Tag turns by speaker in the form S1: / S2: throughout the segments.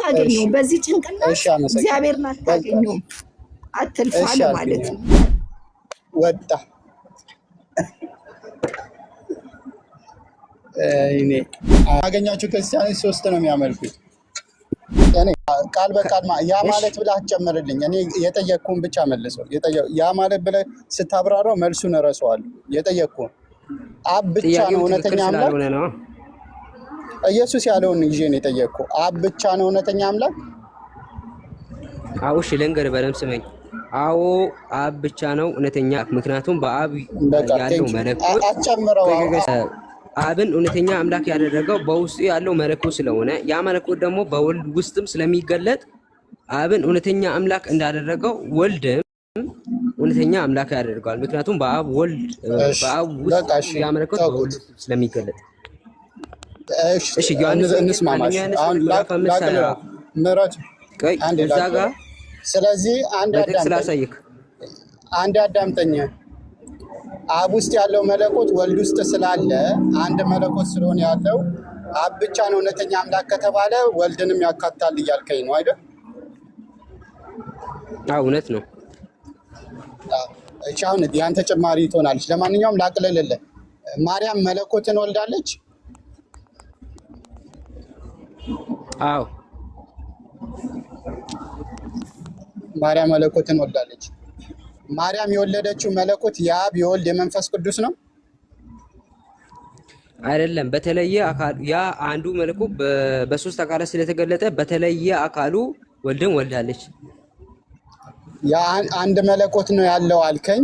S1: አታገኘውም። በዚህ ጭንቅና እግዚአብሔርን አታገኘውም። አትልፋ ለማለት ነው።
S2: ወጣ እኔ አገኛችሁ ክርስቲያኖች 3 ነው የሚያመልኩት። እኔ ቃል በቃል ያ ማለት ብለህ አትጨምርልኝ። እኔ የጠየቅኩህን ብቻ መልሰው። ያ ማለት ብለህ ስታብራራው መልሱን እረሳዋለሁ። የጠየቅኩህን አብ ብቻ ነው እውነተኛ አምላክ ኢየሱስ ያለውን ይዤ ነው የጠየቅኩህ። አብ ብቻ ነው እውነተኛ አምላክ?
S3: አዎ እሺ፣ ልንገርህ በደምብ ስመኝ። አዎ አብ ብቻ ነው እውነተኛ። ምክንያቱም በአብ ያለው መለኮት
S2: አጨምረው
S3: አብን እውነተኛ አምላክ ያደረገው በውስጡ ያለው መለኮት ስለሆነ ያ መለኮት ደግሞ በወልድ ውስጥም ስለሚገለጥ አብን እውነተኛ አምላክ እንዳደረገው ወልድም እውነተኛ አምላክ ያደርገዋል። ምክንያቱም በአብ ውስጥ ያ መለኮት በወልድ ስለሚገለጥ። እሺ ዮሐንስ እንስማማሽ። አሁን
S2: ምረት
S3: አንድ እዛ ጋር
S2: ስለዚህ አንድ አዳምጠኝ። አብ ውስጥ ያለው መለኮት ወልድ ውስጥ ስላለ አንድ መለኮት ስለሆነ ያለው አብ ብቻ ነው እውነተኛ አምላክ ከተባለ ወልድንም ያካትታል እያልከኝ ነው አይደል?
S3: አዎ እውነት ነው።
S2: እሺ አሁን ያን ተጨማሪ ትሆናለች። ለማንኛውም ላቅልልልህ። ማርያም መለኮትን ወልዳለች?
S3: አዎ
S2: ማርያም መለኮትን ወልዳለች። ማርያም የወለደችው መለኮት የአብ የወልድ የመንፈስ ቅዱስ ነው
S3: አይደለም? በተለየ አካሉ ያ አንዱ መለኮት በሶስት አካላት ስለተገለጠ በተለየ አካሉ ወልድን ወልዳለች።
S2: ያ አንድ መለኮት ነው ያለው አልከኝ።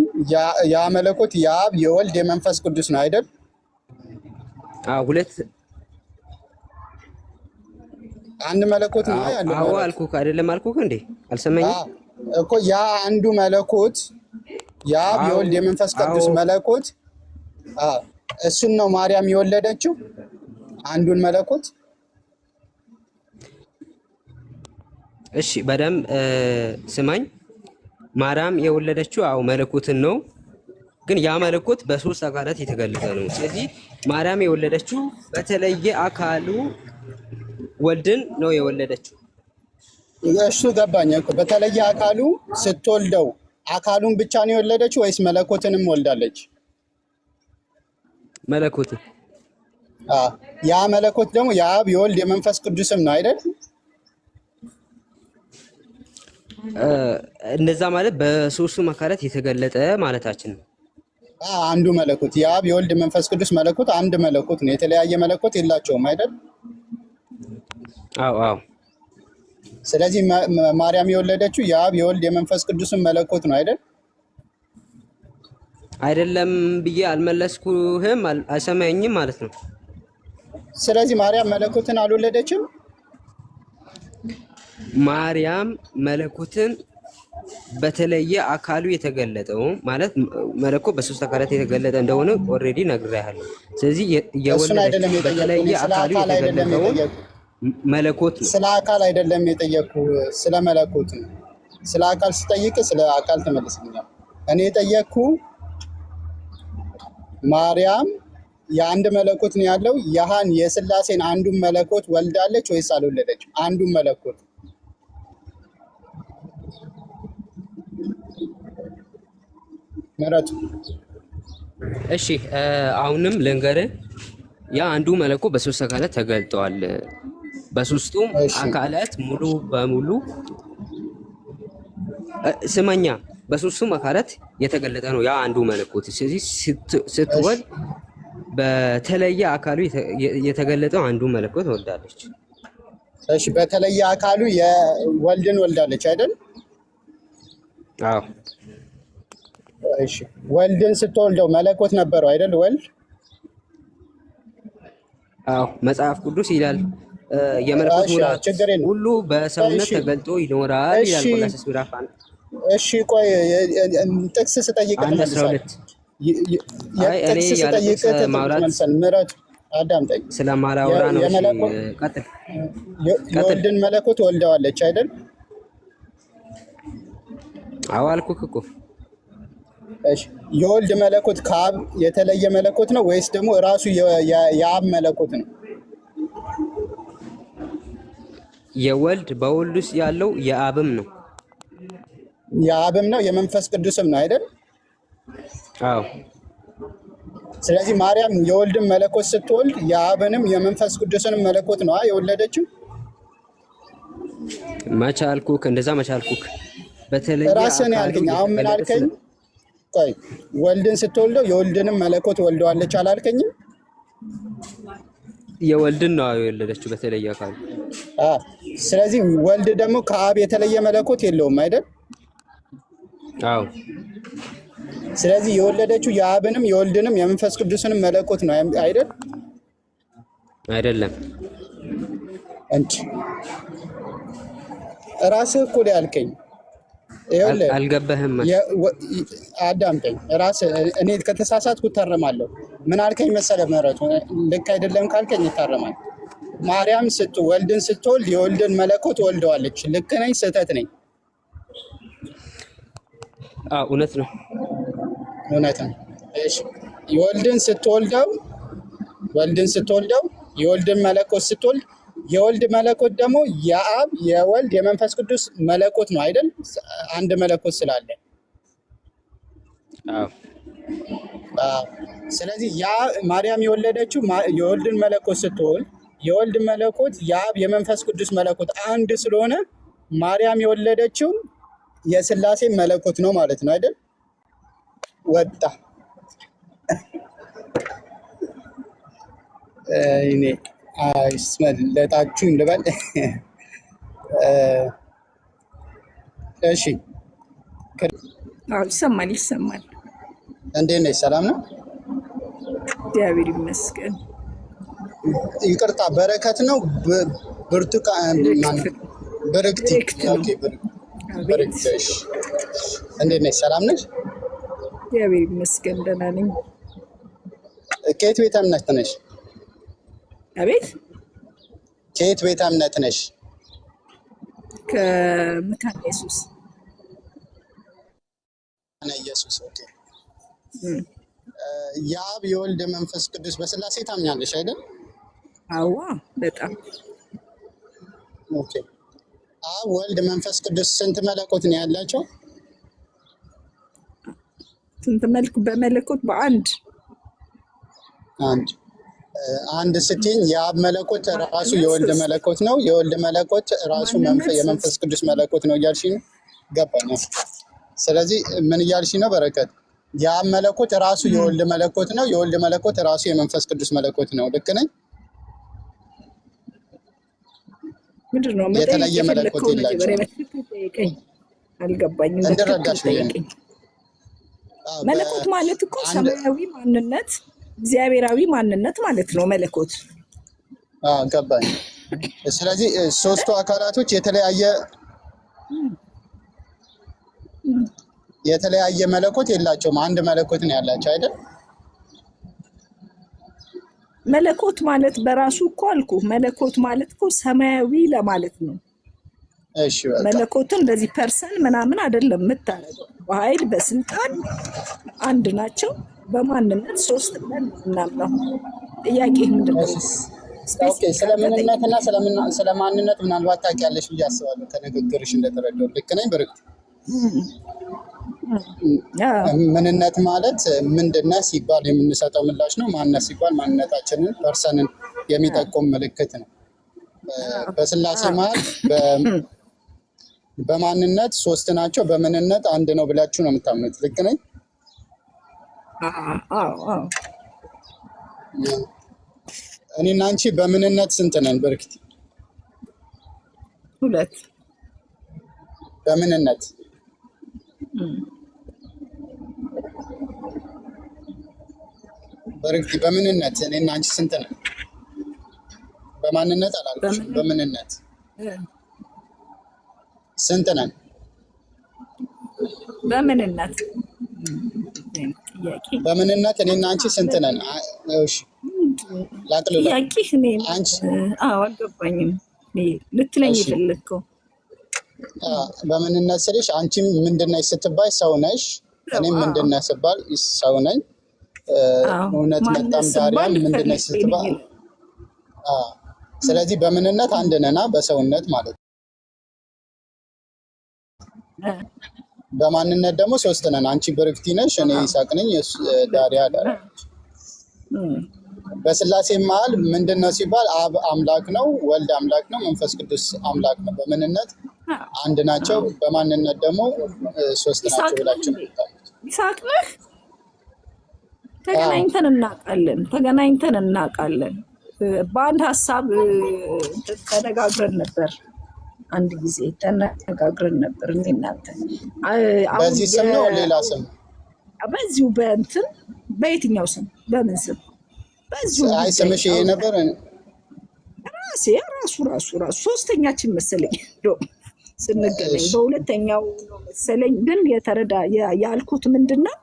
S2: ያ መለኮት የአብ የወልድ የመንፈስ ቅዱስ ነው አይደል?
S3: ሁለት
S2: አንድ መለኮት ነው ያለው።
S3: አዎ አልኩህ አይደለም? አልኩህ እንዴ አልሰማኝም
S2: እኮ ያ አንዱ መለኮት የአብ የወልድ የመንፈስ ቅዱስ መለኮት እሱን ነው ማርያም የወለደችው አንዱን መለኮት።
S3: እሺ በደምብ ስማኝ። ማርያም የወለደችው መለኮትን ነው፣ ግን ያ መለኮት በሶስት አካላት የተገለጸ ነው። ስለዚህ ማርያም የወለደችው በተለየ አካሉ ወልድን ነው የወለደችው።
S2: እሱ ገባኝ እኮ። በተለየ አካሉ ስትወልደው አካሉን ብቻ ነው የወለደችው ወይስ መለኮትንም ወልዳለች?
S3: መለኮትን።
S2: ያ መለኮት ደግሞ የአብ የወልድ የመንፈስ ቅዱስም ነው አይደል?
S3: እንደዛ ማለት በሶስቱም አካላት የተገለጠ ማለታችን ነው።
S2: አንዱ መለኮት የአብ የወልድ መንፈስ ቅዱስ መለኮት አንድ መለኮት ነው። የተለያየ መለኮት የላቸውም አይደል?
S3: አዎ።
S2: ስለዚህ ማርያም የወለደችው የአብ የወልድ የመንፈስ ቅዱስን መለኮት ነው አይደል?
S3: አይደለም ብዬ አልመለስኩህም፣ አልሰማኝም ማለት ነው።
S2: ስለዚህ ማርያም መለኮትን አልወለደችም።
S3: ማርያም መለኮትን በተለየ አካሉ የተገለጠው ማለት መለኮት በሶስት አካላት የተገለጠ እንደሆነ ኦልሬዲ ነግሬሃለሁ። ስለዚህ የወለደችው በተለየ አካሉ የተገለጠው መለኮት ነው።
S2: ስለ አካል አይደለም የጠየኩ፣ ስለ መለኮት ነው። ስለ አካል ስጠይቅ ስለ አካል ተመልስልኛል። እኔ የጠየኩ ማርያም የአንድ መለኮት ነው ያለው ያሃን የሥላሴን አንዱን መለኮት ወልዳለች ወይስ አልወለደች? አንዱን መለኮት ምረጡ።
S3: እሺ አሁንም ልንገርህ፣ ያ አንዱ መለኮት በሶስት አካላት ተገልጠዋል። በሶስቱም አካላት ሙሉ በሙሉ ስመኛ በሶስቱም አካላት የተገለጠ ነው ያ አንዱ መለኮት። ስለዚህ ስትወልድ በተለየ አካሉ የተገለጠው አንዱ መለኮት ወልዳለች።
S2: እሺ በተለየ አካሉ የወልድን ወልዳለች አይደል?
S3: አዎ።
S2: እሺ ወልድን ስትወልደው መለኮት ነበረው አይደል? ወልድ
S3: አዎ፣ መጽሐፍ ቅዱስ ይላል የመለኮት ሙላት ሁሉ በሰውነት ተገልጦ ይኖራል ይላል ቆላስይስ ምዕራፍ 1።
S2: እሺ ቆይ ጥቅስ ስጠይቅህ ምረጥ። አዳምጠኝ።
S3: ስለማላወራ ነው። ቀጥል።
S2: የወልድን መለኮት ወልደዋለች አይደል?
S3: አዎ አልኩህ እኮ።
S2: እሺ የወልድ መለኮት ከአብ የተለየ መለኮት ነው ወይስ ደግሞ ራሱ የአብ መለኮት ነው?
S3: የወልድ በወልድ ውስጥ ያለው የአብም ነው።
S2: የአብም ነው የመንፈስ ቅዱስም ነው አይደል?
S3: አዎ።
S2: ስለዚህ ማርያም የወልድን መለኮት ስትወልድ የአብንም የመንፈስ ቅዱስንም መለኮት ነው የወለደችው።
S3: መቻልኩክ እንደዛ መቻልኩክ በተለይ
S2: ራስህን ያልከኝ አሁን ምን አልከኝ? ቆይ ወልድን ስትወልደው የወልድንም መለኮት ወልደዋለች አላልከኝም?
S3: የወልድን ነው የወለደችው በተለየ አካል።
S2: ስለዚህ ወልድ ደግሞ ከአብ የተለየ መለኮት የለውም አይደል?
S3: አዎ።
S2: ስለዚህ የወለደችው የአብንም የወልድንም የመንፈስ ቅዱስንም መለኮት ነው አይደል?
S3: አይደለም
S2: እንጂ ራስህ እኮ ያልከኝ
S3: አልገባህም።
S2: አዳምጠኝ። ራስህ እኔ ከተሳሳትኩ እታረማለሁ። ምን አልከኝ መሰለህ? ምህረቱ ልክ አይደለም ካልከኝ እታረማለሁ። ማርያም ወልድን ስትወልድ የወልድን መለኮት ወልደዋለች። ልክ ነኝ? ስህተት ነኝ?
S3: እውነት ነው።
S2: እውነት ነው። እሺ ወልድን ስትወልደው የወልድን መለኮት ስትወልድ የወልድ መለኮት ደግሞ የአብ የወልድ የመንፈስ ቅዱስ መለኮት ነው አይደል? አንድ መለኮት ስላለ። ስለዚህ ማርያም የወለደችው የወልድን መለኮት ስትወልድ የወልድ መለኮት የአብ የመንፈስ ቅዱስ መለኮት አንድ ስለሆነ ማርያም የወለደችው የሥላሴ መለኮት ነው ማለት ነው አይደል? ወጣ እኔ አይስመለጣችሁ እንበል። እሺ
S1: ይሰማል።
S2: እንዴት ነሽ? ሰላም ነው?
S1: እግዚአብሔር ይመስገን።
S2: ይቅርታ በረከት ነው ብርቱካን ብርክቲ። ኦኬ ብርክቲ። እሺ እንዴት ነሽ? ሰላም ነሽ?
S1: እግዚአብሔር ይመስገን ደህና ነኝ።
S2: ከየት ቤተ እምነት ነሽ?
S1: አቤት
S2: ከየት ቤተ እምነት ነሽ?
S1: ከመካነ ኢየሱስ።
S2: ኢየሱስ። ኦኬ። የአብ የወልድ መንፈስ ቅዱስ በሥላሴ ታምኛለሽ አይደል?
S1: አዋ በጣም።
S2: ኦኬ። አብ ወልድ መንፈስ ቅዱስ ስንት መለኮት ነው ያላቸው?
S1: ስንት መልክ በመለኮት በአንድ
S2: አንድ ስትይኝ የአብ መለኮት ራሱ የወልድ መለኮት ነው፣ የወልድ መለኮት ራሱ የመንፈስ ቅዱስ መለኮት ነው እያልሽ ነው? ገባኝ። ስለዚህ ምን እያልሽ ነው በረከት? የአብ መለኮት ራሱ የወልድ መለኮት ነው፣ የወልድ መለኮት ራሱ የመንፈስ ቅዱስ መለኮት ነው። ልክ ነኝ?
S1: ምንድነው
S2: የተለየ መለኮት የላቸውም።
S1: አልገባኝም።
S2: እንድረዳሽ ብዬ ነው።
S1: መለኮት ማለት እኮ ሰማያዊ ማንነት እግዚአብሔራዊ ማንነት ማለት ነው መለኮት።
S2: ገባኝ። ስለዚህ ሶስቱ አካላቶች የተለያየ መለኮት የላቸውም፣ አንድ መለኮት ነው ያላቸው አይደል?
S1: መለኮት ማለት በራሱ እኮ አልኩ፣ መለኮት ማለት እኮ ሰማያዊ ለማለት ነው።
S2: እሺ በቃ
S1: መለኮትን እንደዚህ ፐርሰን ምናምን አይደለም የምታረገው። በኃይል በስልጣን አንድ ናቸው፣ በማንነት ሶስት ብለን ምናምነው። ጥያቄ ምንድን ነው?
S2: ኦኬ። ስለምንነትና ስለማንነት ምናልባት ታውቂያለሽ ብዬ አስባለሁ ከንግግርሽ እንደተረዳሁ። ልክ ነኝ በርግጥ? ምንነት ማለት ምንድነው ሲባል የምንሰጠው ምላሽ ነው። ማንነት ሲባል ማንነታችንን ፐርሰንን የሚጠቁም ምልክት ነው። በሥላሴ መሀል በማንነት ሶስት ናቸው፣ በምንነት አንድ ነው ብላችሁ ነው የምታምኑት። ልክ ነኝ? እኔና አንቺ በምንነት ስንት ነን በርክቲ?
S1: ሁለት።
S2: በምንነት በርክቲ በምንነት እኔና አንቺ ስንት ነን? በማንነት አላልኩሽም። በምንነት ስንት ነን?
S1: በምንነት
S2: በምንነት እኔና አንቺ ስንት ነን? እሺ ላጥልላ።
S1: አንቺ አልገባኝም ልትለኝ የፈለግከው።
S2: በምንነት ስልሽ አንቺም ምንድነሽ ስትባይ ሰው ነሽ፣ እኔም ምንድነሽ ስባል ሰው ነኝ። እውነት መጣም ዛሬም ምንድነሽ ስትባል ስለዚህ በምንነት አንድ ነና በሰውነት ማለት ነው። በማንነት ደግሞ ሶስት ነን። አንቺ ብርክቲ ነሽ፣ እኔ ይስሐቅ ነኝ፣ ዳሪያ ዳር። በስላሴ መሀል ምንድን ነው ሲባል አብ አምላክ ነው፣ ወልድ አምላክ ነው፣ መንፈስ ቅዱስ አምላክ ነው። በምንነት አንድ ናቸው፣ በማንነት ደግሞ ሶስት ናቸው ብላችሁ
S1: ይስሐቅ ነህ። ተገናኝተን እናውቃለን። በአንድ ሀሳብ ተነጋግረን ነበር። አንድ ጊዜ ተነጋግረን ነበር። እናንተ
S2: በዚህ ስም ነው ሌላ ስም?
S1: በዚሁ በእንትን በየትኛው ስም በምን ስም? በዚሁ
S2: አይ ስምሽ ይሄ ነበር።
S1: ራሱ ሶስተኛችን መሰለኝ ስንገናኝ፣ በሁለተኛው መሰለኝ። ግን የተረዳ ያልኩት ምንድነው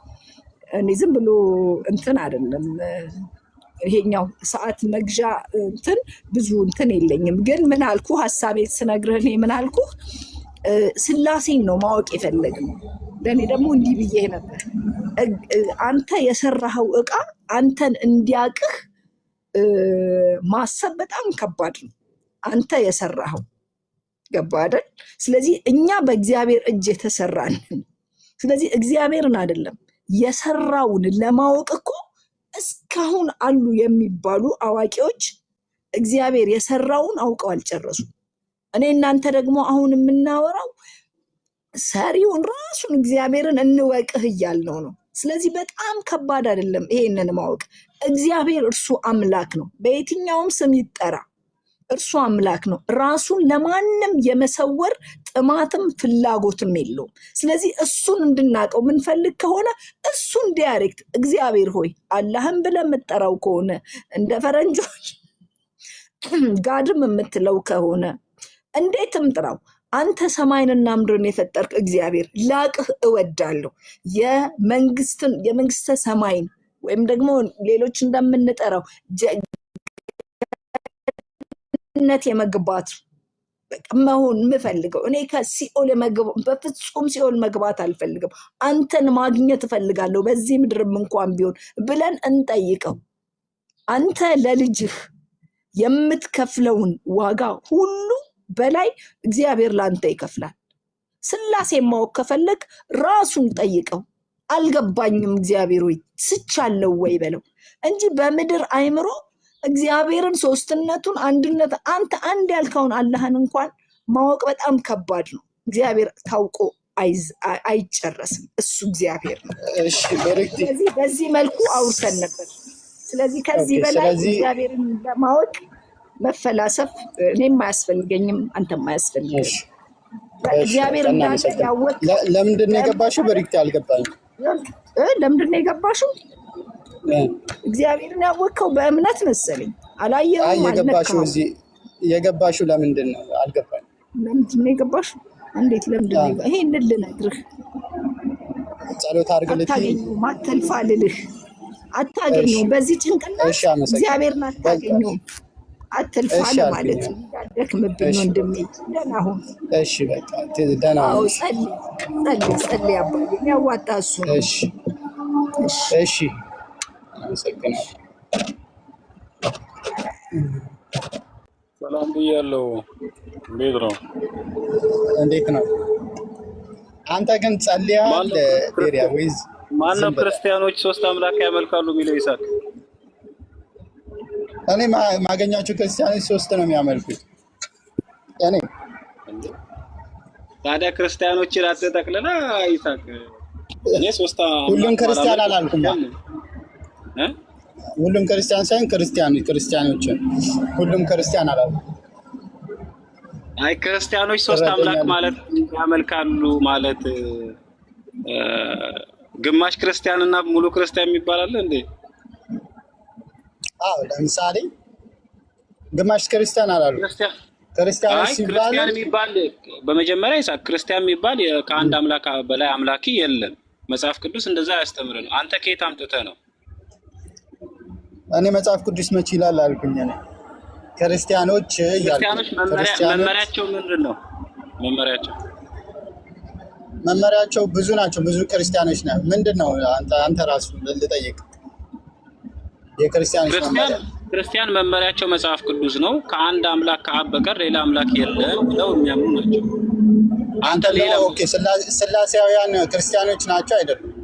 S1: እኔ ዝም ብሎ እንትን አይደለም። ይሄኛው ሰዓት መግዣ እንትን ብዙ እንትን የለኝም። ግን ምን አልኩ ሀሳቤን ስነግርህ እኔ ምን አልኩ ስላሴን ነው ማወቅ የፈለግነው። ለእኔ ደግሞ እንዲህ ብዬ ነበር፣ አንተ የሰራኸው እቃ አንተን እንዲያቅህ ማሰብ በጣም ከባድ ነው። አንተ የሰራኸው ገባ አይደል? ስለዚህ እኛ በእግዚአብሔር እጅ የተሰራን፣ ስለዚህ እግዚአብሔርን አይደለም የሰራውን ለማወቅ እኮ እስካሁን አሉ የሚባሉ አዋቂዎች እግዚአብሔር የሰራውን አውቀው አልጨረሱም። እኔ እናንተ ደግሞ አሁን የምናወራው ሰሪውን ራሱን እግዚአብሔርን እንወቅህ እያልነው ነው። ስለዚህ በጣም ከባድ አይደለም ይሄንን ማወቅ። እግዚአብሔር እርሱ አምላክ ነው። በየትኛውም ስም ይጠራ እርሱ አምላክ ነው። ራሱን ለማንም የመሰወር ጥማትም ፍላጎትም የለውም። ስለዚህ እሱን እንድናውቀው ምንፈልግ ከሆነ እሱን ዳይሬክት እግዚአብሔር ሆይ አላህን ብለህ የምትጠራው ከሆነ እንደ ፈረንጆች ጋድም የምትለው ከሆነ እንዴትም ጥራው። አንተ ሰማይንና ምድርን የፈጠርክ እግዚአብሔር ላቅህ እወዳለሁ። የመንግስተ ሰማይን ወይም ደግሞ ሌሎች እንደምንጠራው ነት የመግባት መሆን የምፈልገው እኔ ከሲኦል በፍጹም ሲኦል መግባት አልፈልግም። አንተን ማግኘት እፈልጋለሁ በዚህ ምድርም እንኳን ቢሆን ብለን እንጠይቀው። አንተ ለልጅህ የምትከፍለውን ዋጋ ሁሉ በላይ እግዚአብሔር ላንተ ይከፍላል። ስላሴ ማወቅ ከፈለግ ራሱን ጠይቀው። አልገባኝም እግዚአብሔር ወይ ስቻለው ወይ በለው እንጂ በምድር አይምሮ እግዚአብሔርን ሶስትነቱን አንድነት አንተ አንድ ያልከውን አላህን እንኳን ማወቅ በጣም ከባድ ነው። እግዚአብሔር ታውቆ አይጨረስም። እሱ እግዚአብር ነው።
S2: እሺ በረክቲ
S1: በዚህ መልኩ አውርተን ነበር። ስለዚህ ከዚህ በላይ እግዚአብሔርን ለማወቅ መፈላሰፍ እኔም አያስፈልገኝም፣ አንተም አያስፈልግም። እግዚአብሔር እንዳለ ያወቅ
S2: ለምንድን ነው የገባሽው? በረክቲ አልገባኝም።
S1: ለምንድን ነው የገባሽው? እግዚአብሔርን ያወቅከው በእምነት መሰለኝ። አላየኸውም?
S2: የገባሽው እዚህ የገባሽው ለምንድን ነው? አልገባኝም።
S1: ለምንድን ነው የገባሽው? እንዴት ለምንድን ነው? ይሄንን ልነግርህ
S2: ጸሎት አድርግልኝ።
S1: አታገኘውም፣ አትልፋ ልልህ አታገኘውም። በዚህ ጭንቅላት እግዚአብሔርን አታገኘውም። አትልፋ ለማለት ነው። እንዳትደክምብኝ ወንድሜ። ደህና ሁን።
S2: እሺ በቃ ደህና ሁን።
S1: ጸልይ አባዬ፣ የሚያዋጣ እሱ ነው።
S2: እሺ አመሰግናለሁ።
S4: ሰላም ብያለሁ። እንዴት ነው?
S2: እንዴት ነው? አንተ ግን ጸልያል ኤሪያ ወይዝ
S4: ማነው ክርስቲያኖች ሶስት አምላክ ያመልካሉ የሚለው ይሳቅ?
S2: እኔ ማገኛቸው ክርስቲያኖች ሶስት ነው የሚያመልኩት። እኔ
S4: ታዲያ ክርስቲያኖችን አትጠቅልላ ይሳቅ። እኔ ሶስት
S2: ሁሉም ክርስቲያን አላልኩም። ሁሉም ክርስቲያን ሳይሆን ክርስቲያኖችን ሁሉም ክርስቲያን አላልኩም።
S4: አይ ክርስቲያኖች ሶስት አምላክ ማለት ያመልካሉ ማለት ግማሽ ክርስቲያን እና ሙሉ ክርስቲያን የሚባል አለ እንዴ?
S2: አዎ ለምሳሌ ግማሽ ክርስቲያን አላሉ። ክርስቲያኖች
S4: ክርስቲያን የሚባል በመጀመሪያ ይሳቅ ክርስቲያን የሚባል ከአንድ አምላክ በላይ አምላኪ የለም። መጽሐፍ ቅዱስ እንደዛ ያስተምረን። አንተ ከየት አምጥተህ ነው?
S2: እኔ መጽሐፍ ቅዱስ መች ይላል አልኩኝ። እኔ ክርስቲያኖች
S4: መመሪያቸው ምንድን ነው?
S2: መመሪያቸው ብዙ ናቸው። ብዙ ክርስቲያኖች ነው። ምንድን ነው አንተ ራሱ ልጠይቅ። የክርስቲያኖች መመሪያ
S4: ክርስቲያን መመሪያቸው መጽሐፍ ቅዱስ ነው። ከአንድ አምላክ ከአብ በቀር ሌላ አምላክ የለም ብለው የሚያምኑ ናቸው። አንተ ሌላ
S2: ኦኬ፣ ስላሴያውያን ክርስቲያኖች ናቸው አይደሉም?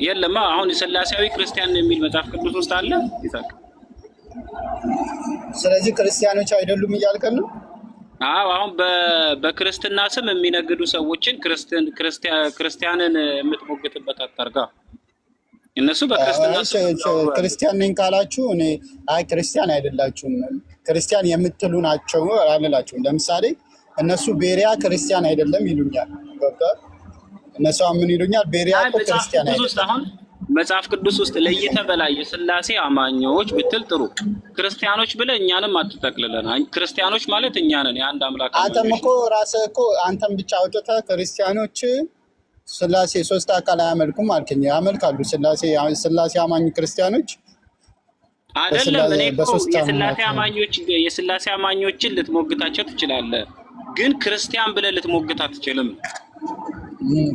S4: የለም። አሁን ስላሴያዊ ክርስቲያን የሚል መጽሐፍ ቅዱስ ውስጥ አለ ይሳቅ።
S2: ስለዚህ ክርስቲያኖች አይደሉም እያልከን ነው?
S4: አዎ፣ አሁን በክርስትና ስም የሚነግዱ ሰዎችን ክርስቲያንን የምትሞግትበት አታርጋ። እነሱ በክርስትና
S2: ክርስቲያን ነኝ ካላችሁ እኔ አይ ክርስቲያን አይደላችሁም ክርስቲያን የምትሉ ናቸው አልላችሁም። ለምሳሌ እነሱ ቤሪያ ክርስቲያን አይደለም ይሉኛል። እነሱ ምን ይሉኛል? ቤሪያ እኮ ክርስቲያን አይደለም።
S4: መጽሐፍ ቅዱስ ውስጥ ለይተህ በላይ የስላሴ አማኞች ብትል ጥሩ። ክርስቲያኖች ብለህ እኛንም አትጠቅልለን። ክርስቲያኖች ማለት እኛ ነን፣ የአንድ አምላክ።
S2: አንተም እኮ ራስህ እኮ አንተም ብቻ አውጥተህ ክርስቲያኖች ስላሴ ሶስት አካል አያመልኩም አልከኝ። ያመልካሉ። ስላሴ አማኝ ክርስቲያኖች
S4: አይደለም። እኔ እኮ የስላሴ አማኞችን ልትሞግታቸው ትችላለህ፣ ግን ክርስቲያን ብለህ ልትሞግት አትችልም።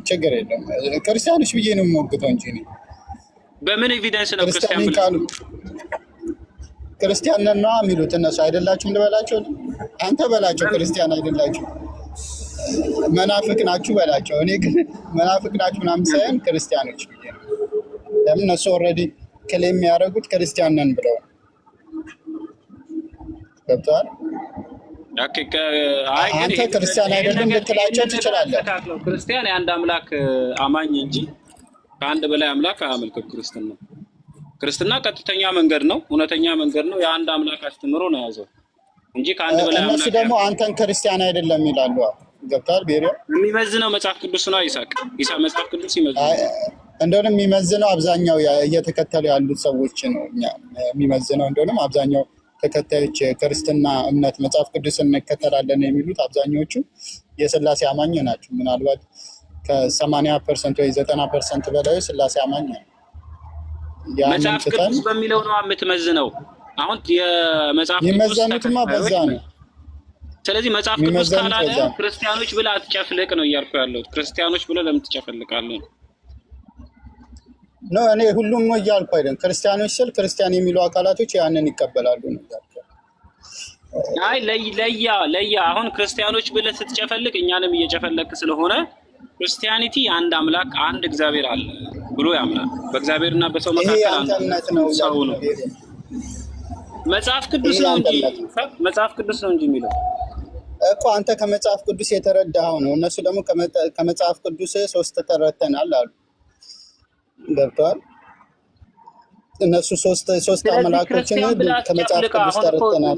S2: ችግር የለም። ክርስቲያኖች ብዬ ነው የምሞግተው እንጂ እኔ
S4: በምን ኤቪደንስ ነው ክርስቲያን ብለህ?
S2: ክርስቲያን ነን ነው የሚሉት እነሱ። አይደላችሁም ልበላቸው? አንተ በላቸው ክርስቲያን አይደላችሁ መናፍቅ ናችሁ በላቸው። እኔ ግን መናፍቅ ናችሁ ምናምን ሳይሆን ክርስቲያኖች ብዬ ነው። ለምን እነሱ ኦልሬዲ ክሌም የሚያደርጉት ክርስቲያን ነን ብለው ገብቶሃል? አንተ ክርስቲያን አይደለም ልትላቸው ትችላለህ።
S4: ክርስቲያን የአንድ አምላክ አማኝ እንጂ ከአንድ በላይ አምላክ አያመልክም። ክርስትና ቀጥተኛ መንገድ ነው፣ እውነተኛ መንገድ ነው። የአንድ አምላክ አስተምሮ ነው ያዘው እንጂ ከአንድ በላይ አምላክ።
S2: እነሱ ደግሞ አንተን ክርስቲያን አይደለም ይላሉ። ገብቶሃል? ቤሪያ
S4: የሚመዝነው መጽሐፍ ቅዱስ ነው። ይሳቅ መጽሐፍ ቅዱስ ይመዝናል።
S2: እንደውም የሚመዝነው አብዛኛው እየተከተሉ ያሉት ሰዎች ነው የሚመዝነው። እንደውም አብዛኛው ተከታዮች ክርስትና እምነት መጽሐፍ ቅዱስን እንከተላለን የሚሉት አብዛኞቹ የስላሴ አማኝ ናቸው። ምናልባት ከ80% ወይ 90% በላይ ስላሴ አማኝ ነው።
S4: መጽሐፍ ቅዱስ በሚለው ነው የምትመዝነው። አሁን የመጽሐፍ ቅዱስ
S2: የሚመዘኑትማ በዛ ነው።
S4: ስለዚህ መጽሐፍ ቅዱስ ካላለ ክርስቲያኖች ብለህ አትጨፍልቅ ነው እያልኩ ያለሁት። ክርስቲያኖች ብለህ ለምን ትጨፈልቃለህ?
S2: ነው እኔ ሁሉም ነው እያልኩ አይደለም። ክርስቲያኖች ስል ክርስቲያን የሚሉ አካላቶች ያንን ይቀበላሉ ነው እያልኩ።
S4: አይ ለያ አሁን ክርስቲያኖች ብለህ ስትጨፈልቅ እኛንም እየጨፈለክ ስለሆነ ክርስቲያኒቲ አንድ አምላክ አንድ እግዚአብሔር አለ ብሎ ያምናል። በእግዚአብሔርና በሰው መካከል አንድ ሰው ነው። መጽሐፍ ቅዱስ ነው እንጂ የሚለው
S2: እኮ አንተ ከመጽሐፍ ቅዱስ የተረዳኸው ነው። እነሱ ደግሞ ከመጽሐፍ ቅዱስ ሶስት ተረድተናል አሉ። ገብቶሃል? እነሱ ሶስት አምላኮችን ከመጽሐፍ ቅዱስ ተረድተናል።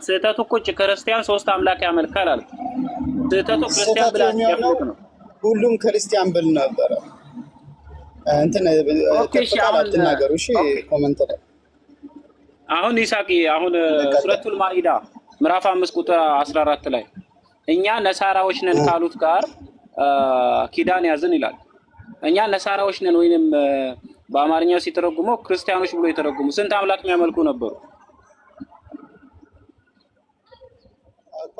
S4: ስህተቱ እኮ ክርስቲያን ሶስት አምላክ ያመልካል አለ። ስህተቱ ክርስቲያን ብላ ነው።
S2: ሁሉም ክርስቲያን ብል ነበረ። እንትን አትናገሩ እሺ። ኮመንት ላይ
S4: አሁን ይሳቂ ሱረቱል ማኢዳ ምዕራፍ 5 ቁጥር 14 ላይ እኛ ነሳራዎች ነን ካሉት ጋር ኪዳን ያዝን ይላል። እኛ ነሳራዎች ነን ወይንም በአማርኛው ሲተረጉመው ክርስቲያኖች ብሎ የተረጉሙ ስንት አምላክ የሚያመልኩ ነበሩ?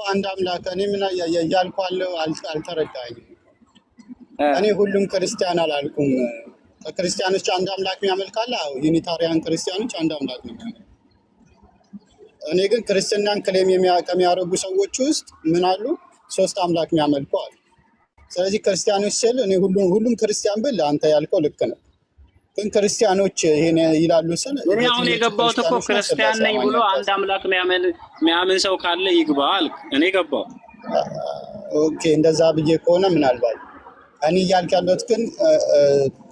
S2: አንድ አምላክ። እኔ ምን ያልኳለው አልተረዳኝም። እኔ ሁሉም ክርስቲያን አላልኩም። ከክርስቲያኖች አንድ አምላክ የሚያመልካለ ዩኒታሪያን ክርስቲያኖች አንድ አምላክ ነው። እኔ ግን ክርስትናን ክሌም ከሚያደርጉ ሰዎች ውስጥ ምን አሉ? ሶስት አምላክ የሚያመልኩ አሉ። ስለዚህ ክርስቲያኖች ስል እኔ ሁሉም ክርስቲያን ብል አንተ ያልከው ልክ ነው። ግን ክርስቲያኖች ይሄን ይላሉ ስል
S4: እኔ አሁን የገባሁት እኮ ክርስቲያን ነኝ ብሎ አንድ አምላክ የሚያምን ሰው ካለ ይግባ አልክ። እኔ ገባሁ።
S2: ኦኬ፣ እንደዛ ብዬ ከሆነ ምናልባት እኔ እያልክ ያለሁት ግን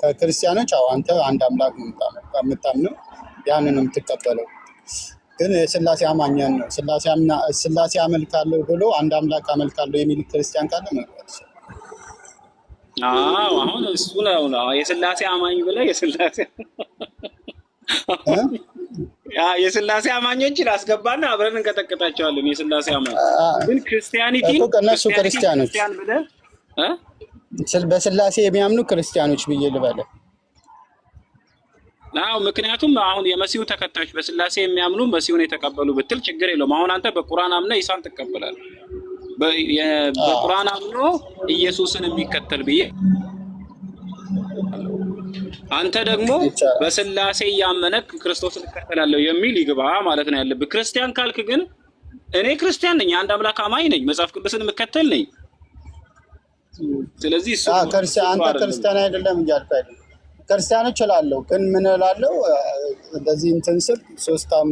S2: ከክርስቲያኖች አንተ አንድ አምላክ የምታምነው ያንን ነው የምትቀበለው። ግን የስላሴ አማኛን ነው ስላሴ አመልካለሁ ብሎ አንድ አምላክ አመልካለሁ የሚል ክርስቲያን ካለ ማለት ነው።
S4: አሁን እሱ ነው የስላሴ አማኝ ብለህ የስላሴ አማኞችን አስገባና አብረን እንቀጠቅጣቸዋለን። የስላሴ አማኝ ግን ክርስቲያኒቲ
S2: እነሱ ክርስቲያኖች
S4: ብለህ
S2: በስላሴ የሚያምኑ ክርስቲያኖች ብዬ ልበለ።
S4: ምክንያቱም አሁን የመሲሁ ተከታዮች በስላሴ የሚያምኑ መሲሁን የተቀበሉ ብትል ችግር የለውም። አሁን አንተ በቁርአን አምነህ ኢሳን ትቀበላለህ። በቁርአን አምኖ ኢየሱስን የሚከተል ብዬ አንተ ደግሞ በስላሴ እያመነክ ክርስቶስን እከተላለሁ የሚል ይግባ ማለት ነው ያለብህ። ክርስቲያን ካልክ ግን እኔ ክርስቲያን ነኝ፣ አንድ አምላክ አማኝ ነኝ፣ መጽሐፍ ቅዱስን የምከተል ነኝ። ስለዚህ እሱ
S2: አንተ ክርስቲያን አይደለም እያልኩ አይደለም። ክርስቲያኖች እላለሁ ግን ምን እላለሁ እንደዚህ እንትን ስል ሶስታም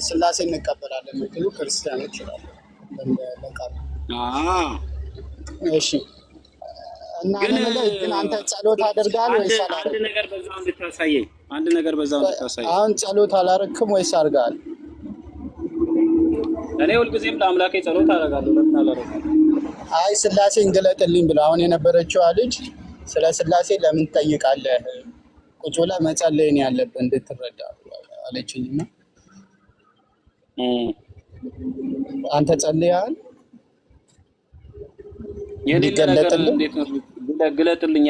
S2: ስላሴ እንቀበላለን የምትሉ ክርስቲያኖች እላለሁ ለቃል። እሺ እና ግን አንተ ጸሎት አድርጋል ወይስ አላረክም?
S4: አንድ ነገር በዛው እንድታሳየኝ፣ አንድ ነገር በዛው እንድታሳየኝ።
S2: አሁን ጸሎት አላረክም ወይስ አድርጋል?
S4: እኔ ሁልጊዜም ለአምላኬ ጸሎት አደርጋለሁ። ለምን አላረኩም?
S2: አይ ስላሴን ግለጥልኝ ብላ አሁን የነበረችዋ ልጅ ስለ ስላሴ ለምን ትጠይቃለህ? ቁጭ ብለህ መጸለይ ነው ያለብህ እንድትረዳ አለችኝና አንተ ጸልያል?
S4: እንዲገለጥልኝ ግለጥልኝ፣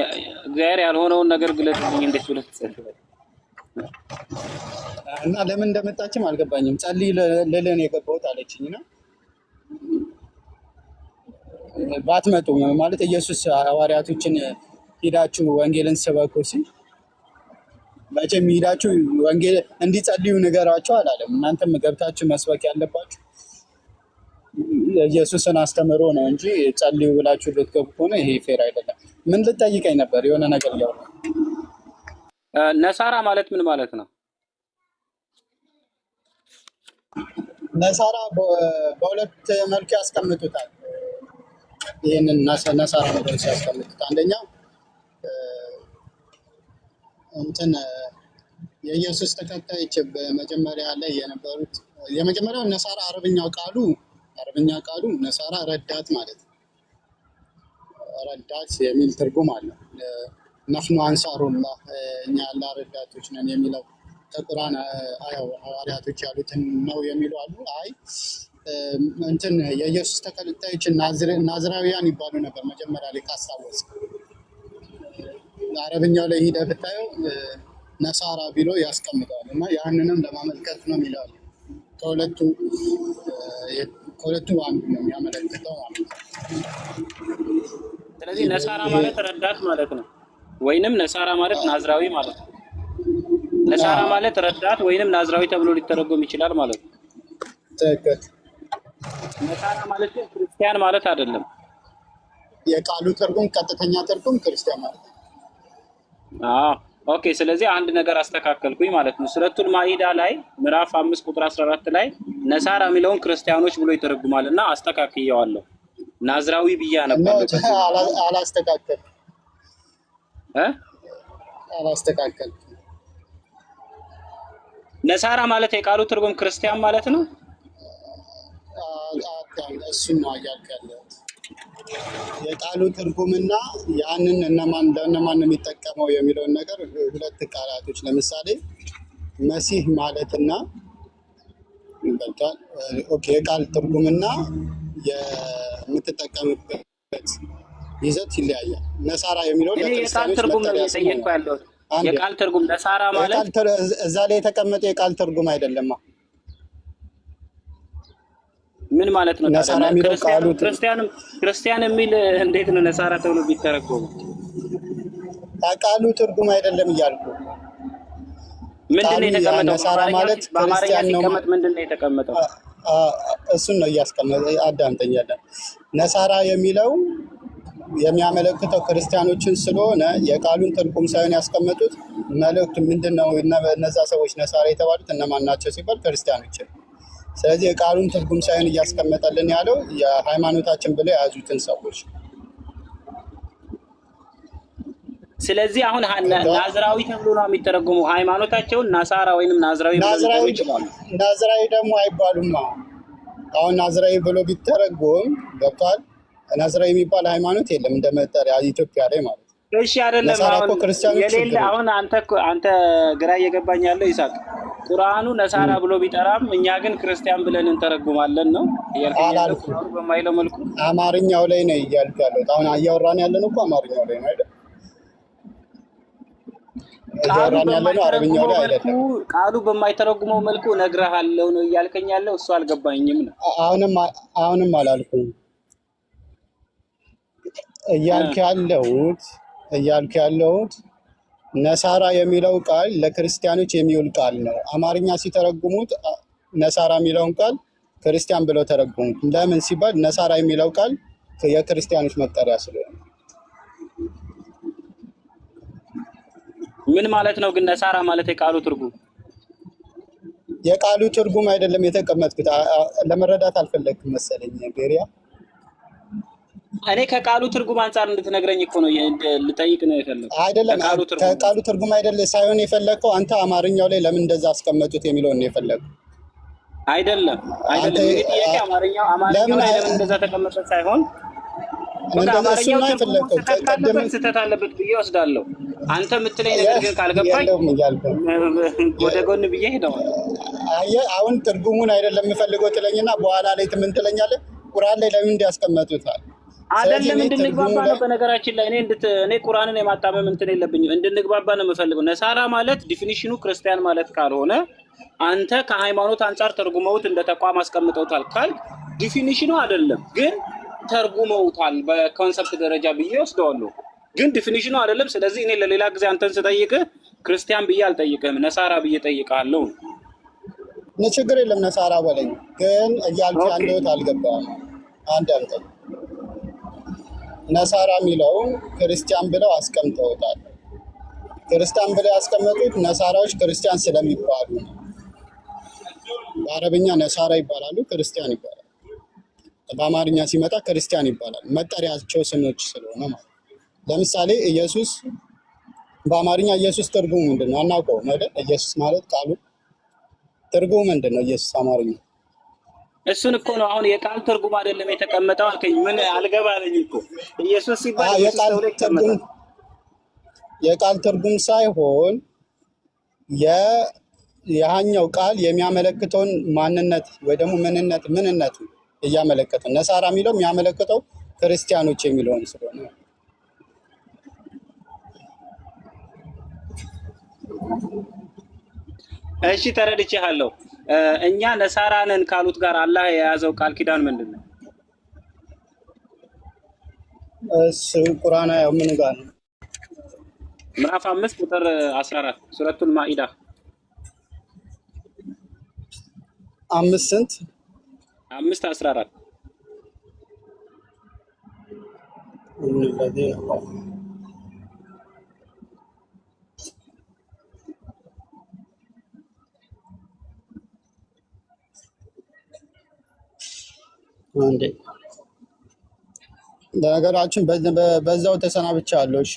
S4: እግዚአብሔር ያልሆነውን ነገር ግለጥልኝ እንዴት ብለህ ትጸልያለህ?
S2: እና ለምን እንደመጣችም አልገባኝም። ጸልይ ልልህ ነው የገባሁት አለችኝና ባትመጡ ማለት ኢየሱስ ሐዋርያቶችን ሄዳችሁ ወንጌልን ስበኩ ሲል መቼም ሄዳችሁ ወንጌል እንዲጸልዩ ንገሯቸው አላለም። እናንተም ገብታችሁ መስበክ ያለባችሁ ኢየሱስን አስተምሮ ነው እንጂ ጸልዩ ብላችሁ ልትገቡ ከሆነ ይሄ ፌር አይደለም። ምን ልጠይቀኝ ነበር? የሆነ ነገር ያው
S4: ነሳራ ማለት ምን ማለት ነው?
S2: ነሳራ በሁለት መልኩ ያስቀምጡታል። ይህንን ነሳራ ነገር ሲያስቀምጡት አንደኛው እንትን የኢየሱስ ተከታዮች በመጀመሪያ ላይ የነበሩት የመጀመሪያው ነሳራ አረብኛ ቃሉ ነሳራ ረዳት ማለት ነው። ረዳት የሚል ትርጉም አለው። ነፍኑ አንሳሩላህ እኛ አላህ ረዳቶች ነን የሚለው ከቁርአን ሐዋርያቶች ያሉትን ነው የሚሉ አሉ። አይ እንትን የኢየሱስ ተከታዮች ናዝራውያን ይባሉ ነበር መጀመሪያ ላይ ካስታወስ አረብኛው ላይ ሂደህ ብታየው ነሳራ ቢሎ ያስቀምጠዋል እና ያንንም ለማመልከት ነው የሚለው። ከሁለቱ አንዱ ነው የሚያመለክተው ማለት ነው።
S4: ስለዚህ ነሳራ ማለት ረዳት ማለት ነው፣ ወይንም ነሳራ ማለት ናዝራዊ ማለት ነው። ነሳራ ማለት ረዳት ወይንም ናዝራዊ ተብሎ ሊተረጎም ይችላል ማለት ነው።
S2: ትክክል።
S4: ነሳራ ማለት ክርስቲያን ማለት አይደለም።
S2: የቃሉ ትርጉም ቀጥተኛ ትርጉም ክርስቲያን ማለት ነው።
S4: ኦኬ። ስለዚህ አንድ ነገር አስተካከልኩኝ ማለት ነው። ሱረቱል ማኢዳ ላይ ምዕራፍ 5 ቁጥር 14 ላይ ነሳራ የሚለውን ክርስቲያኖች ብሎ ይተረጉማል እና አስተካክየዋለሁ። ናዝራዊ ብያ ነበር።
S2: አላስተካከል
S4: ነሳራ ማለት የቃሉ ትርጉም ክርስቲያን ማለት ነው።
S2: እሱን ነው እያልኩ ያለሁት። የቃሉ ትርጉምና ያንን ለእነማን ነው የሚጠቀመው የሚለውን ነገር ሁለት ቃላቶች ለምሳሌ መሲህ ማለትና የቃል ትርጉምና የምትጠቀምበት ይዘት ይለያያል። ነሳራ የሚለው
S4: የቃል ትርጉም ነው እየጠየቅኩ ያለሁት። የቃል ትርጉም ነሳራ ማለት
S2: እዛ ላይ የተቀመጠ የቃል ትርጉም አይደለማ።
S4: ምን ማለት ነው? ነሳራ የሚለው ቃሉ ክርስቲያን የሚል እንዴት ነው ነሳራ ተብሎ ቢተረጎም?
S2: ቃሉ ትርጉም አይደለም እያልኩ።
S4: ምንድነው የተቀመጠው? ነሳራ ማለት ክርስቲያን ነው። ምንድነው የተቀመጠው?
S2: እሱን ነው እያስቀመጠ አዳምጠኝ። ነሳራ የሚለው የሚያመለክተው ክርስቲያኖችን ስለሆነ የቃሉን ትርጉም ሳይሆን ያስቀመጡት መልእክቱ ምንድነው? እነዛ ሰዎች ነሳራ የተባሉት እነማን ናቸው ሲባል ክርስቲያኖችን። ስለዚህ የቃሉን ትርጉም ሳይሆን እያስቀመጠልን ያለው የሃይማኖታችን ብለው የያዙትን ሰዎች።
S4: ስለዚህ አሁን ናዝራዊ ተብሎ ነው የሚተረጎመው። ሃይማኖታቸውን ናሳራ ወይንም ናዝራዊ ብለው ይችላሉ።
S2: ናዝራዊ ደግሞ አይባሉም። አሁን ናዝራዊ ብሎ ቢተረጎም ገብቷል። ናዝራዊ የሚባል ሃይማኖት የለም እንደመጠሪያ ኢትዮጵያ ላይ ማለት ነው።
S4: እሺ አይደለም። የሌለ አሁን አንተ ግራ እየገባኝ ያለው ይሳቅ ቁርአኑ ነሳራ ብሎ ቢጠራም እኛ ግን ክርስቲያን ብለን እንተረጉማለን ነው
S2: አላልኩም።
S4: በማይለው መልኩ
S2: አማርኛው ላይ ነው እያልኩ ያለው። አሁን እያወራን ያለን እኮ አማርኛው ላይ ነው አይደል? እያወራን ያለነው አረብኛው ላይ አይደለም።
S4: ቃሉ በማይተረጉመው መልኩ እነግርሃለሁ ነው እያልከኝ ያለው። እሱ አልገባኝም ነው።
S2: አሁንም አላልኩም። እያልኩ ያለሁት ነሳራ የሚለው ቃል ለክርስቲያኖች የሚውል ቃል ነው። አማርኛ ሲተረጉሙት ነሳራ የሚለውን ቃል ክርስቲያን ብለው ተረጉሙት። ለምን ሲባል ነሳራ የሚለው ቃል የክርስቲያኖች መጠሪያ ስለሆነ።
S4: ምን ማለት ነው ግን ነሳራ ማለት የቃሉ ትርጉም?
S2: የቃሉ ትርጉም አይደለም የተቀመጥኩት። ለመረዳት አልፈለግኩም መሰለኝ ቤሪያ።
S4: እኔ ከቃሉ ትርጉም አንጻር እንድትነግረኝ እኮ ነው ልጠይቅ ነው የፈለኩት።
S2: አይደለም ከቃሉ ትርጉም አይደለም ሳይሆን የፈለግከው አንተ አማርኛው ላይ ለምን እንደዛ አስቀመጡት የሚለውን ነው የፈለግከው።
S4: አይደለም እንግዲህ ጥያቄ አማርኛው ላይ ለምን እንደዛ ተቀመጠ ሳይሆን አማርኛው ትርጉም ስህተት አለበት ብዬ ወስዳለሁ። አንተ የምትለኝ ነገር ግን ካልገባኝ ወደ ጎን ብዬ ሄደዋል።
S2: አሁን ትርጉሙን አይደለም የምፈልገው ትለኝና በኋላ ላይ ምን ትለኛለህ? ቁርአን ላይ ለምን እንዲያስቀመጡታል
S4: አይደለም እንድንግባባ ነው። በነገራችን ላይ እኔ ቁርአንን የማጣመም እንትን የለብኝም። እንድንግባባ ነው የምፈልገው። ነሳራ ማለት ዲፊኒሽኑ ክርስቲያን ማለት ካልሆነ አንተ ከሃይማኖት አንጻር ተርጉመውት እንደ ተቋም አስቀምጠውታል ካል ዲፊኒሽኑ አይደለም ግን ተርጉመውታል በኮንሰፕት ደረጃ ብዬ ወስደዋለሁ። ግን ዲፊኒሽኑ አይደለም። ስለዚህ እኔ ለሌላ ጊዜ አንተን ስጠይቅህ ክርስቲያን ብዬ አልጠይቅህም፣ ነሳራ ብዬ ጠይቃለሁ።
S2: ችግር የለም ነሳራ በለኝ። ግን እያልኩ ያለሁት አልገባም። አንድ አምጣ ነሳራ የሚለውን ክርስቲያን ብለው አስቀምጠውታል። ክርስቲያን ብለው ያስቀመጡት ነሳራዎች ክርስቲያን ስለሚባሉ ነው። በአረብኛ ነሳራ ይባላሉ፣ ክርስቲያን ይባላል። በአማርኛ ሲመጣ ክርስቲያን ይባላል። መጠሪያቸው ስሞች ስለሆነ ማለት። ለምሳሌ ኢየሱስ በአማርኛ ኢየሱስ ትርጉሙ ምንድን ነው? አናውቀውም አይደል? ኢየሱስ ማለት ቃሉ ትርጉሙ ምንድን ነው? ኢየሱስ አማርኛ
S4: እሱን እኮ ነው አሁን የቃል ትርጉም አይደለም የተቀመጠው አልከኝ። ምን አልገባለኝ እኮ ኢየሱስ ሲባል
S2: የቃል ትርጉም ሳይሆን የያኛው ቃል የሚያመለክተውን ማንነት ወይ ደግሞ ምንነት እያመለከተ ነሳራ የሚለው የሚያመለክተው ክርስቲያኖች የሚለውን ስለሆነ።
S4: እሺ ተረድቼሃለሁ። እኛ ነሳራ ነን ካሉት ጋር አላህ የያዘው ቃል ኪዳን ምንድን ነው?
S2: እሱ ቁርአን ያው ምን ጋር ነው?
S4: ምዕራፍ 5 ቁጥር 14 ሱረቱል ማኢዳ
S2: 5 ስንት
S4: 5:14
S2: አንዴ ለነገራችን በዛው ተሰናብቻለሁ። እሺ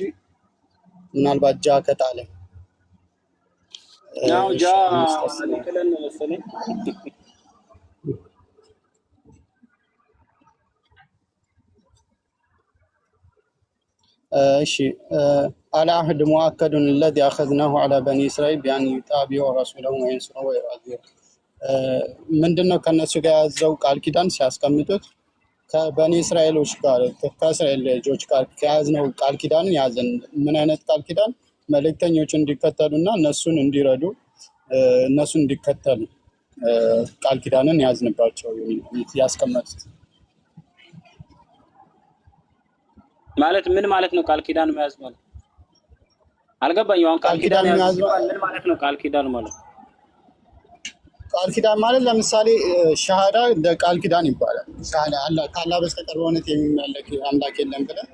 S2: ምናልባት ጃ ከጣለ
S4: ያው ጃ ለከለን መሰለኝ።
S2: እሺ العهد مؤكد الذي أخذناه على بني إسرائيل بأن يتابعوا رسولهم وينصروا ويعذروا ምንድነው ከነሱ ጋር ያዘው ቃል ኪዳን ሲያስቀምጡት ከበኒ እስራኤሎች ጋር ከእስራኤል ልጆች ጋር ከያዝነው ቃል ኪዳን ያዘን። ምን አይነት ቃል ኪዳን? መልእክተኞችን እንዲከተሉና እነሱን እንዲረዱ እነሱን እንዲከተሉ ቃል ኪዳንን ያዝንባቸው ያስቀመጡት
S4: ማለት ምን ማለት ነው? ቃል ኪዳን መያዝ ማለት አልገባኝም። አሁን ቃል ኪዳን መያዝ ምን ማለት ነው? ቃል ኪዳን ማለት
S2: ቃል ኪዳን ማለት ለምሳሌ ሻሃዳ እንደ ቃል ኪዳን ይባላል። ሻሃዳ አላህ ካላህ በስተቀር በእውነት የሚመለክ አምላክ የለም ብለህ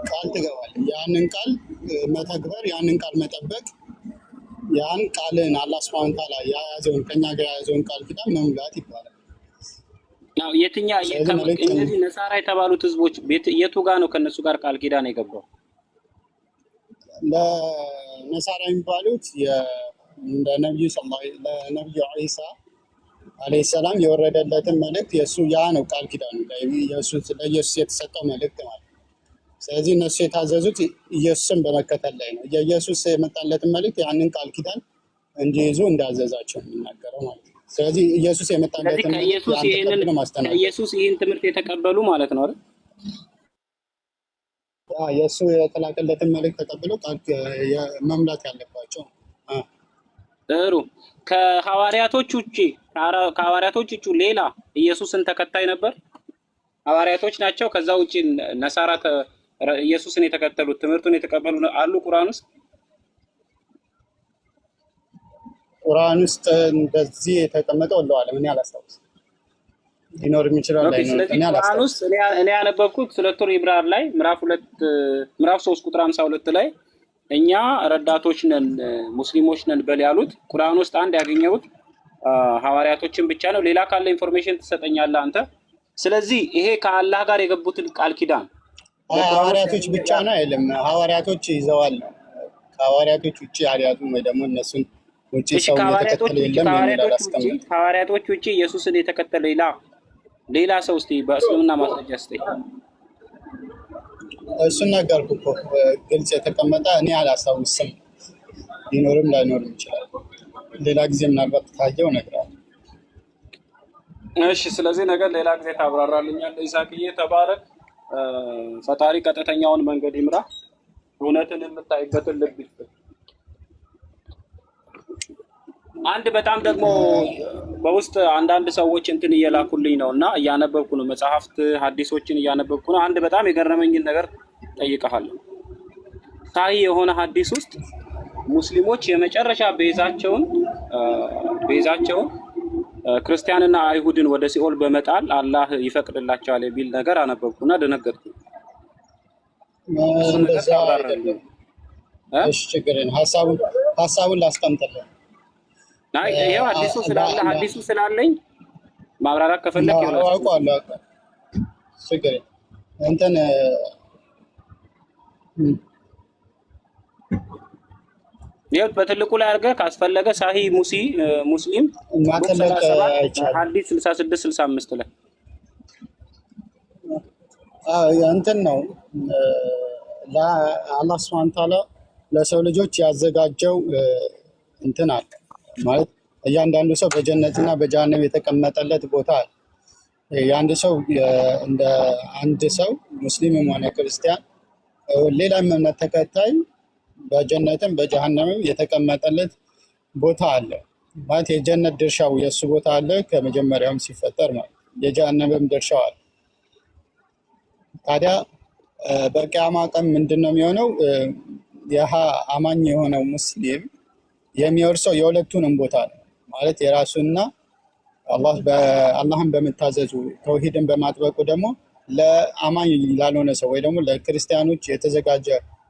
S2: ቃል ትገባለህ። ያንን ቃል መተግበር፣ ያንን ቃል መጠበቅ፣ ያን ቃልን አላህ ሱብሓነሁ ወተዓላ የያዘውን ከኛ ጋር የያዘውን ቃል ኪዳን መሙላት ይባላል።
S4: ነው እነዚህ ነሳራ የተባሉት ህዝቦች የቱ ጋር ነው ከነሱ ጋር ቃል ኪዳን የገባው?
S2: ለነሳራ የሚባሉት እንደ ነብዩ ለነብዩ ዒሳ አለይሂ ሰላም የወረደለትን መልእክት የሱ ያ ነው ቃል ኪዳኑ ለኢየሱስ የተሰጠው መልእክት ማለት ነው። ስለዚህ እነሱ የታዘዙት ኢየሱስን በመከተል ላይ ነው። የኢየሱስ የመጣለትን መልእክት ያንን ቃል ኪዳን እንዲይዙ እንዳዘዛቸው የሚናገረው ማለት ነው። ስለዚህ ኢየሱስ የመጣለትን
S4: ከኢየሱስ ይህን ትምህርት የተቀበሉ ማለት ነው አይደል?
S2: የእሱ የተላከለትን መልእክት ተቀብለው መምላት ያለባቸው።
S4: ጥሩ። ከሐዋርያቶች ውጪ ሌላ ኢየሱስን ተከታይ ነበር? ሐዋርያቶች ናቸው። ከዛ ውጪ ነሳራ ኢየሱስን የተከተሉት ትምህርቱን የተቀበሉ አሉ ቁርአን ውስጥ?
S2: ቁርአን ውስጥ እንደዚህ የተቀመጠው እንደዋለ ምን አላስታውስም። ሊኖር የሚችላል ላይ ነው።
S4: ስለዚህ ቁርአን ውስጥ እኔ ያነበብኩት ሱረቱል ኢብራር ላይ ምዕራፍ 3 ቁጥር 52 ላይ እኛ ረዳቶች ነን ሙስሊሞች ነን በል ያሉት ቁርአን ውስጥ አንድ ያገኘሁት ሐዋርያቶችን ብቻ ነው። ሌላ ካለ ኢንፎርሜሽን ትሰጠኛለህ አንተ። ስለዚህ ይሄ ከአላህ ጋር የገቡትን ቃል ኪዳን
S2: ሐዋርያቶች ብቻ ነው አይደለም፣ ሐዋርያቶች ይዘዋል። ከሐዋርያቶች ውጪ አልያዙም ወይ ደግሞ እነሱን ውጪ ሰው የተከተለ የለም የሚላል አስቀምጥ።
S4: ከሐዋርያቶች ውጪ ኢየሱስን የተከተለ ሌላ ሰው እስቲ በእስልምና ማስረጃ እስቲ
S2: እሱን ነገርኩህ እኮ ግልጽ የተቀመጠ እኔ አላስታውስም። ሊኖርም ላይኖርም ይችላል። ሌላ ጊዜ ምናልባት ካየው እነግርሃለሁ።
S4: እሺ፣ ስለዚህ ነገር ሌላ ጊዜ ታብራራልኛለህ። ይሳቅዬ ተባረክ። ፈጣሪ ቀጥተኛውን መንገድ ይምራ፣ እውነትን የምታይበትን ልብ ይስጥ። አንድ በጣም ደግሞ በውስጥ አንዳንድ ሰዎች እንትን እየላኩልኝ ነው እና እያነበብኩ ነው፣ መጽሐፍት ሐዲሶችን እያነበብኩ ነው። አንድ በጣም የገረመኝን ነገር ጠይቀሃለሁ። ሳሂ የሆነ ሐዲስ ውስጥ ሙስሊሞች የመጨረሻ ቤዛቸውን ክርስቲያንና አይሁድን ወደ ሲኦል በመጣል አላህ ይፈቅድላቸዋል የሚል ነገር አነበብኩና ደነገጥኩ።
S2: እንደዛ አይደለም። እሺ፣ ችግር የለም። ሐሳቡን ላስቀምጥልህ።
S4: ናይ ይሄው ሐዲሱ ስላለኝ ማብራራት ከፈለክ ይሆናል።
S2: አውቀዋለሁ። ችግር የለም። እንትን
S4: ይሄው በትልቁ ላይ አድርገህ ካስፈለገ ሳሂ ሙስሊም ሐዲስ 66 65 ላይ
S2: እንትን ነው አላህ ሱብሓነሁ ወተዓላ ለሰው ልጆች ያዘጋጀው እንትን አለ ማለት እያንዳንዱ ሰው በጀነትና በጀሃነም የተቀመጠለት ቦታ አለ። የአንድ ሰው እንደ አንድ ሰው ሙስሊምም ሆነ ክርስቲያን ሌላም እምነት ተከታይ በጀነትም በጀሃነምም የተቀመጠለት ቦታ አለ ማለት የጀነት ድርሻው የእሱ ቦታ አለ ከመጀመሪያውም ሲፈጠር ማለት የጀሃነምም ድርሻው አለ። ታዲያ በቂያማ ቀን ምንድን ነው የሚሆነው? ይህ አማኝ የሆነው ሙስሊም የሚወርሰው የሁለቱንም ቦታ ነው ማለት የራሱና አላህን በመታዘዙ ተውሂድን በማጥበቁ ደግሞ ለአማኝ ላልሆነ ሰው ወይ ደግሞ ለክርስቲያኖች የተዘጋጀ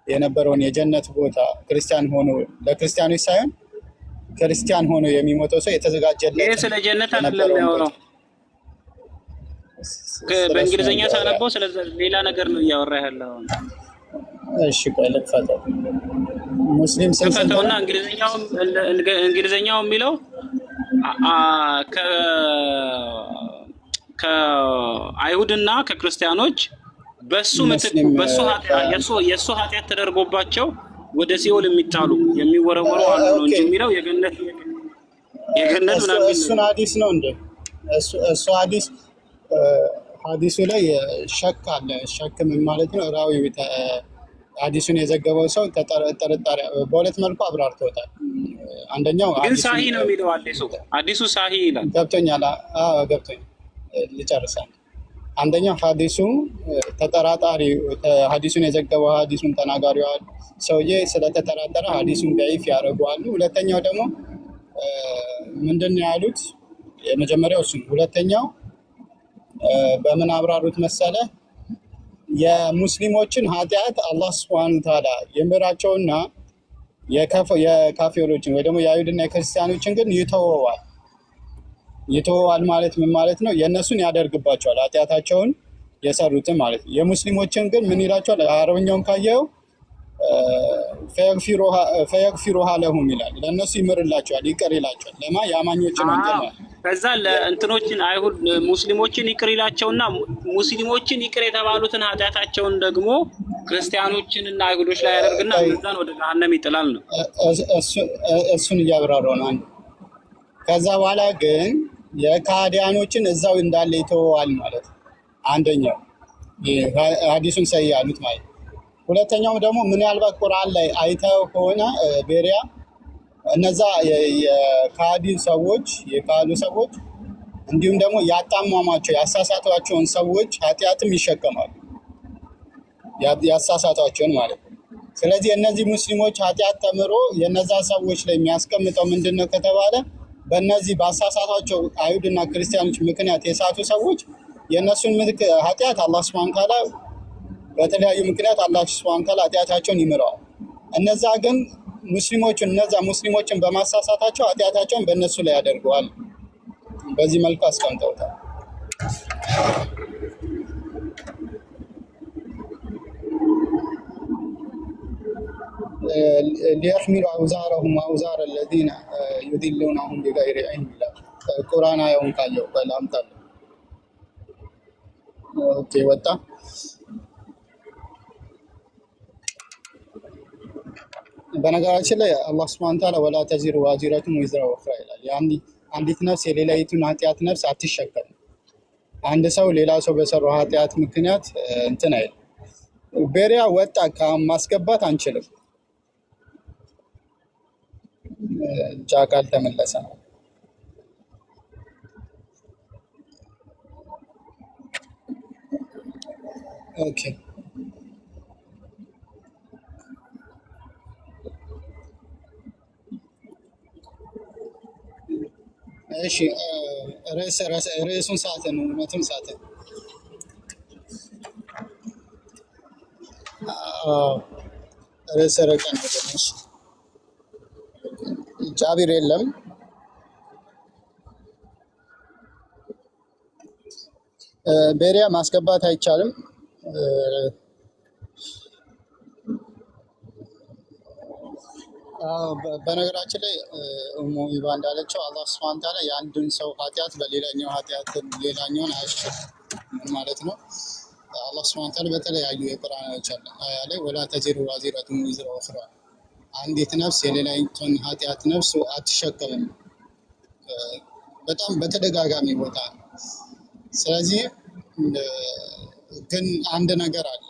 S2: የነበረውን የጀነት ቦታ ክርስቲያን ሆኖ ለክርስቲያኖች ሳይሆን ክርስቲያን ሆኖ የሚሞተው ሰው የተዘጋጀለት።
S4: ይሄ ስለ ጀነት አይደለም የሚያወራው። በእንግሊዝኛ ሳነበው ስለ ሌላ ነገር ነው እያወራ ያለው።
S2: እሺ ቆይ ልክፈተው። ሙስሊም
S4: ስንፈተውና እንግሊዝኛው የሚለው ከአይሁድና ከክርስቲያኖች የእሱ ኃጢአት ተደርጎባቸው ወደ ሲኦል የሚጣሉ የሚወረወሩ አሉ ነው እንጂ የሚለው የገነት ምናምን
S2: እሱን ሐዲስ ነው እንዴ? እሱ ሐዲሱ ላይ ሸክ አለ። ሸክ ምን ማለት ነው? ራዊው ሐዲሱን የዘገበው ሰው ተጠርጣሪ በሁለት መልኩ አብራርተውታል። አንደኛው
S4: ግን ሳሂ ነው የሚለው ሐዲሱ ሳሂ ይላል።
S2: ገብቶኛል። ገብቶኛል። ልጨርሳለሁ። አንደኛው ሐዲሱ ተጠራጣሪ ሐዲሱን የዘገበው ሐዲሱን ተናጋሪው ሰውዬ ስለተጠራጠረ ሐዲሱን ضعيف ያደርገዋል። ሁለተኛው ደግሞ ምንድነው ያሉት? የመጀመሪያው እሱ። ሁለተኛው በምን አብራሩት መሰለ? የሙስሊሞችን ኃጢአት አላህ Subhanahu Wa Ta'ala የምራቸውና የካፊሮችን ወይ ደግሞ የአይሁድና የክርስቲያኖችን ግን ይተወዋል ማለት ምን ማለት ነው? የእነሱን ያደርግባቸዋል ኃጢአታቸውን የሰሩትን ማለት ነው። የሙስሊሞችን ግን ምን ይላቸዋል? አረብኛውን ካየው ፈየግፊሩሃ ለሁም ይላል። ለእነሱ ይምርላቸዋል፣ ይቅር ይላቸዋል። ለማ የአማኞችን ወንጀል ማለት ነው።
S4: ከዛ ለእንትኖችን አይሁድ ሙስሊሞችን ይቅር ይላቸውና ሙስሊሞችን ይቅር የተባሉትን ኃጢአታቸውን ደግሞ ክርስቲያኖችንና አይሁዶች ላይ ያደርግና እዛን ወደ ገሃነም ይጥላል ነው።
S2: እሱን እያብራራው ነው። ከዛ በኋላ ግን የካዲያኖችን እዛው እንዳለ ይተወዋል ማለት ነው። አንደኛው ሐዲሱን ሰይ ያሉት ማለት። ሁለተኛው ደግሞ ምናልባት ቁርአን ላይ አይተው ከሆነ ቤሪያ እነዛ የካዲ ሰዎች የካዱ ሰዎች እንዲሁም ደግሞ ያጣሟሟቸው ያሳሳቷቸውን ሰዎች ኃጢአትም ይሸከማሉ። ያሳሳቷቸውን ማለት ነው። ስለዚህ እነዚህ ሙስሊሞች ኃጢአት ተምሮ የነዛ ሰዎች ላይ የሚያስቀምጠው ምንድነው ከተባለ በእነዚህ በአሳሳታቸው አይሁድና ክርስቲያኖች ምክንያት የሳቱ ሰዎች የእነሱን ኃጢአት አላህ ሱብሓነሁ ወተዓላ በተለያዩ ምክንያት አላህ ሱብሓነሁ ወተዓላ ኃጢአታቸውን ይምረዋል። እነዛ ግን ሙስሊሞችን በማሳሳታቸው ኃጢአታቸውን በእነሱ ላይ ያደርገዋል። በዚህ መልኩ አስቀምጠውታል። ሊየሕሚሉ አውዛረሁም ወአውዛረ አለዚነ ዩዲሉነሁም ቢገይሪ ዒልም ይላል። ቁርአን አያውን ካየው በላምጣለሁ። ኦኬ ወጣ። በነገራችን ላይ አላህ ሱብሓነሁ ወተዓላ ወላ ተዚሩ ዋዚረቱን ወዝራ ኡኽራ ይላል። አንዲት ነፍስ የሌላይቱን ኃጢአት ነፍስ አትሸከም። አንድ ሰው ሌላ ሰው በሰራው ኃጢአት ምክንያት እንትን አይል። ቤሪያ ወጣ ከማስገባት አንችልም። ጃካል ተመለሰ። ኦኬ እሺ ርዕሱን ሳትን እውነትም ሳትን ርዕሰ ረቀን ወደነሽ ጃቢር የለም። ቤሪያ ማስገባት አይቻልም። በነገራችን ላይ ሙይባ እንዳለችው አላህ ሱብሓነሁ ወተዓላ የአንድን ሰው ኃጢአት በሌላኛው ኃጢአት ሌላኛውን አያሸክም ማለት ነው። አላህ ሱብሓነሁ ወተዓላ በተለያዩ የቁርአን አያ ላይ ወላ ተዚሩ ዋዚረቱን ወዝራ ኡኽራ አንዲት ነፍስ የሌላይቱን ኃጢአት ነፍስ አትሸከምም። በጣም በተደጋጋሚ ቦታ ነው። ስለዚህ ግን አንድ ነገር አለ።